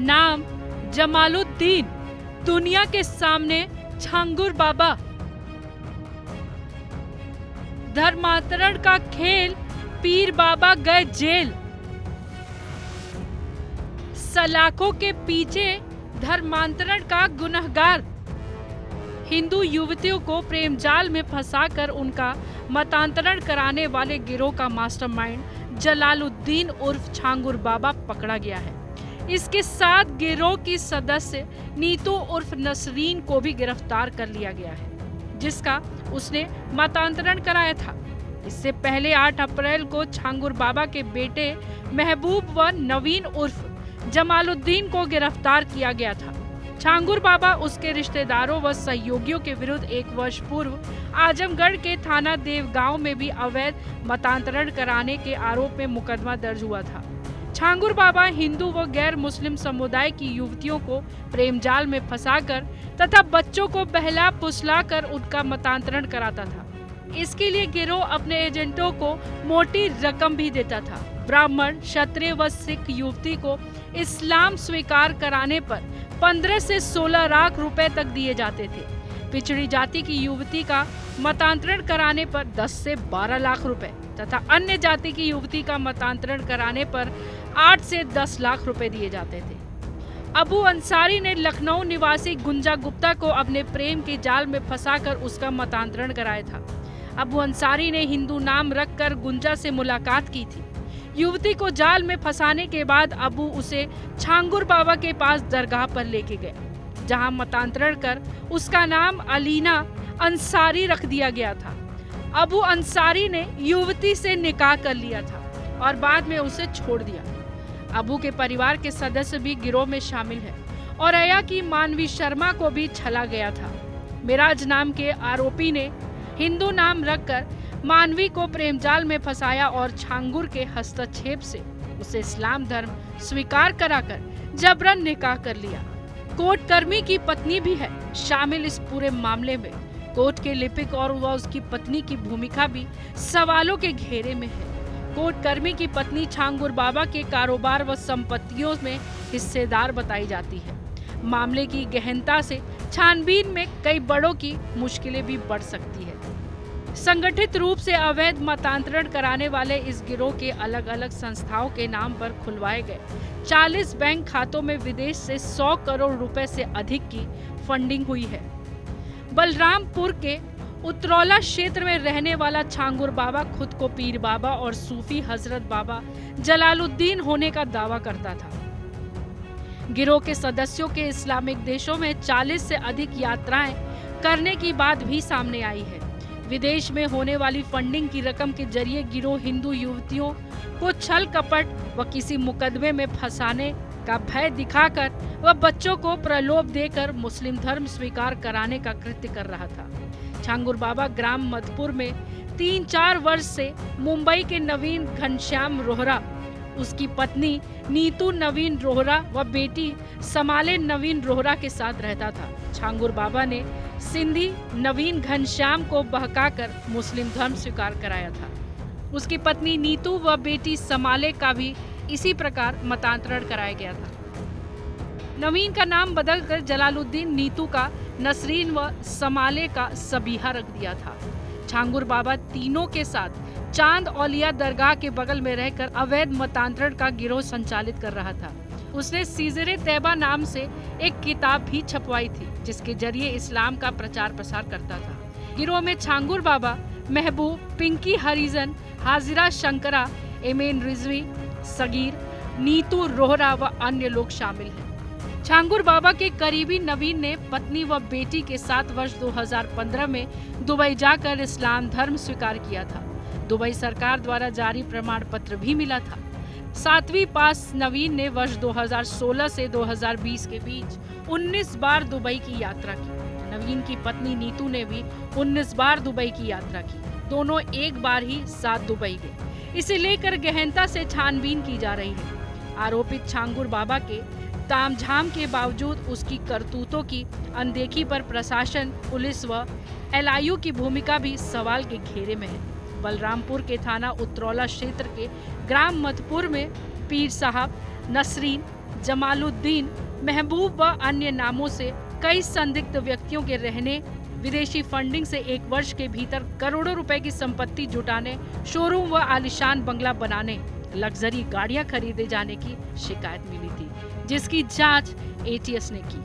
नाम जमालुद्दीन, दुनिया के सामने छांगुर बाबा। धर्मांतरण का खेल, पीर बाबा गए जेल। सलाखों के पीछे धर्मांतरण का गुनहगार। हिंदू युवतियों को प्रेम जाल में फंसाकर उनका मतांतरण कराने वाले गिरोह का मास्टरमाइंड जलालुद्दीन उर्फ छांगुर बाबा पकड़ा गया है। इसके साथ गिरोह की सदस्य नीतू उर्फ नसरीन को भी गिरफ्तार कर लिया गया है, जिसका उसने मतांतरण कराया था। इससे पहले 8 अप्रैल को छांगुर बाबा के बेटे महबूब व नवीन उर्फ जमालुद्दीन को गिरफ्तार किया गया था। छांगुर बाबा उसके रिश्तेदारों व सहयोगियों के विरुद्ध 1 वर्ष पूर्व आजमगढ़ के थाना देवगांव में भी अवैध मतांतरण कराने के आरोप में मुकदमा दर्ज हुआ था। छांगुर बाबा हिंदू व गैर मुस्लिम समुदाय की युवतियों को प्रेम जाल में फंसाकर तथा बच्चों को बहला फुसलाकर उनका मतांतरण कराता था। इसके लिए गिरोह अपने एजेंटों को मोटी रकम भी देता था। ब्राह्मण, क्षत्रिय व सिख युवती को इस्लाम स्वीकार कराने पर 15 से 16 लाख रुपए तक दिए जाते थे। पिछड़ी जाति की युवती का मतांतरण कराने पर 10 से 12 लाख रुपए तथा अन्य जाति की युवती का मतांतरण कराने पर 8 से 10 लाख रुपए दिए जाते थे। अबू अंसारी ने लखनऊ निवासी गुंजा गुप्ता को अपने प्रेम के जाल में फंसाकर उसका मतांतरण कराया था। अबू अंसारी ने हिंदू नाम रखकर गुंजा से मुलाकात की थी। युवती को जाल में फंसाने के बाद अबू उसे छांगुर बाबा के पास दरगाह पर लेके गए, जहां मतांतरण कर उसका नाम अलीना अंसारी रख दिया गया था। अबू अंसारी ने युवती से निकाह कर लिया था और बाद में उसे छोड़ दिया। अबू के परिवार के सदस्य भी गिरोह में शामिल है और अया की मानवी शर्मा को भी छला गया था। मिराज नाम के आरोपी ने हिंदू नाम रखकर मानवी को प्रेम जाल में फंसाया और छांगुर के हस्तक्षेप से उसे इस्लाम धर्म स्वीकार कराकर जबरन निकाह कर लिया। कोर्ट कर्मी की पत्नी भी है शामिल इस पूरे मामले में। कोर्ट के लिपिक और वह उसकी पत्नी की भूमिका भी सवालों के घेरे में है। कोर्ट कर्मी की पत्नी छांगुर बाबा के कारोबार व संपत्तियों में हिस्सेदार बताई जाती है। मामले की गहनता से छानबीन में कई बड़ों की मुश्किलें भी बढ़ सकती है। संगठित रूप से अवैध मतांतरण कराने वाले इस गिरोह के अलग अलग संस्थाओं के नाम पर खुलवाए गए 40 बैंक खातों में विदेश से 100 करोड़ रुपए से अधिक की फंडिंग हुई है। बलरामपुर के उतरौला क्षेत्र में रहने वाला छांगुर बाबा खुद को पीर बाबा और सूफी हजरत बाबा जलालुद्दीन होने का दावा करता था। गिरोह के सदस्यों के इस्लामिक देशों में 40 से अधिक यात्राएं करने की बात भी सामने आई है। विदेश में होने वाली फंडिंग की रकम के जरिए गिरोह हिंदू युवतियों को छल कपट व किसी मुकदमे में फंसाने का भय दिखाकर व बच्चों को प्रलोभ देकर मुस्लिम धर्म स्वीकार कराने का कृत्य कर रहा था। छांगुर बाबा ग्राम मधुपुर में 3-4 वर्ष से मुंबई के नवीन घनश्याम रोहरा, उसकी पत्नी नीतू नवीन रोहरा व बेटी समाले नवीन रोहरा के साथ रहता था। छांगुर बाबा ने सिंधी नवीन घनश्याम को बहकाकर मुस्लिम धर्म स्वीकार कराया था। उसकी पत्नी नीतू व बेटी समाले का भी इसी प्रकार मतांतरण कराया गया था। नवीन का नाम बदलकर जलालुद्दीन, नीतू का नसरीन व समाले का सबीहा रख दिया था। छांगुर बाबा तीनों के साथ चांद औलिया दरगाह के बगल में रहकर अवैध मतांतरण का गिरोह संचालित कर रहा था। उसने सीजरे तैबा नाम से एक किताब भी छपवाई थी, जिसके जरिए इस्लाम का प्रचार प्रसार करता था। गिरोह में छांगुर बाबा, महबूब, पिंकी हरिजन, हाजिरा शंकरा, एमेन रिजवी, सगीर, नीतू रोहरा व अन्य लोग शामिल हैं। छांगुर बाबा के करीबी नवीन ने पत्नी व बेटी के साथ वर्ष 2015 में दुबई जाकर इस्लाम धर्म स्वीकार किया था। दुबई सरकार द्वारा जारी प्रमाण पत्र भी मिला था। 7वीं पास नवीन ने वर्ष 2016 से 2020 के बीच 19 बार दुबई की यात्रा की। नवीन की पत्नी नीतू ने भी 19 बार दुबई की यात्रा की। दोनों एक बार ही साथ दुबई गए। इसे लेकर गहनता से छानबीन की जा रही है। आरोपित छांगुर बाबा के तामझाम के बावजूद उसकी करतूतों की अनदेखी पर प्रशासन, पुलिस व एलआईयू की भूमिका भी सवाल के घेरे में है। बलरामपुर के थाना उतरौला क्षेत्र के ग्राम मधुपुर में पीर साहब, नसरीन, जमालुद्दीन, महबूब व अन्य नामों से कई संदिग्ध व्यक्तियों के रहने, विदेशी फंडिंग से 1 वर्ष के भीतर करोड़ों रुपए की संपत्ति जुटाने, शोरूम व आलीशान बंगला बनाने, लग्जरी गाड़ियां खरीदे जाने की शिकायत मिली थी, जिसकी जांच एटीएस ने की।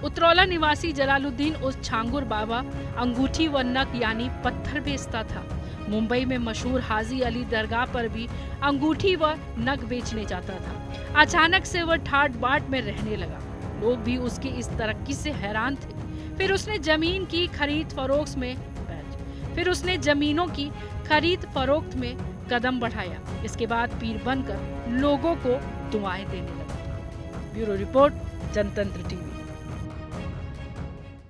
उतरौला निवासी जलालुद्दीन उस छांगुर बाबा अंगूठी व नक यानी पत्थर बेचता था। मुंबई में मशहूर हाजी अली दरगाह पर भी अंगूठी व नग बेचने जाता था। अचानक से वह ठाट बाट में रहने लगा। लोग भी उसकी इस तरक्की से हैरान थे। फिर उसने जमीनों की खरीद फरोख्त में कदम बढ़ाया। इसके बाद पीर बनकर लोगों को दुआएं देने लगा। ब्यूरो रिपोर्ट, जनतंत्र टीवी।